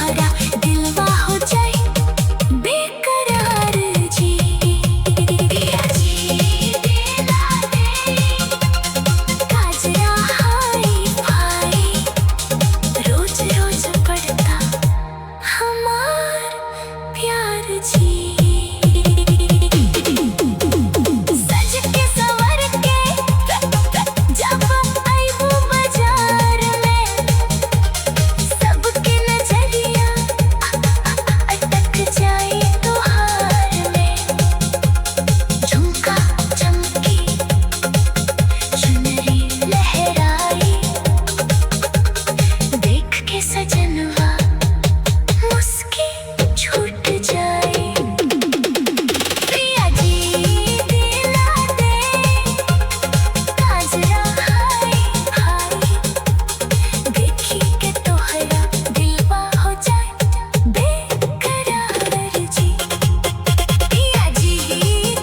तोहरा दिलवा हो जाए बेकरार जी। पिया जी दिला दे काजरा हाय भाई, रोज रोज बढ़ता हमार प्यार जी। सज के संवर के जब आईबू बाजार में, सबके नजरिया अटक जाए तोहार में। झुमका चमकी चुनरी लहराई, देख के सजनवा मुस्की छूट जाए। पिया जी दिला दे काजरा हाय भाई, देखी के तोहरा दिलवा हो जाए बेकरार जी। पिया जी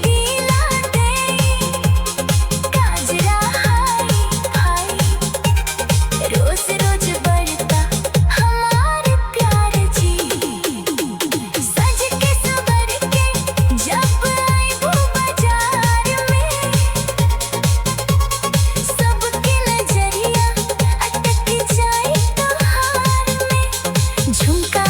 दिला दे काजरा हाय भाई, रोज रोज बढ़ता हमार प्यार जी। सज के संवर के जब आईबू बाजार में, सबके नजरिया अटक जाए तोहार में। झुमका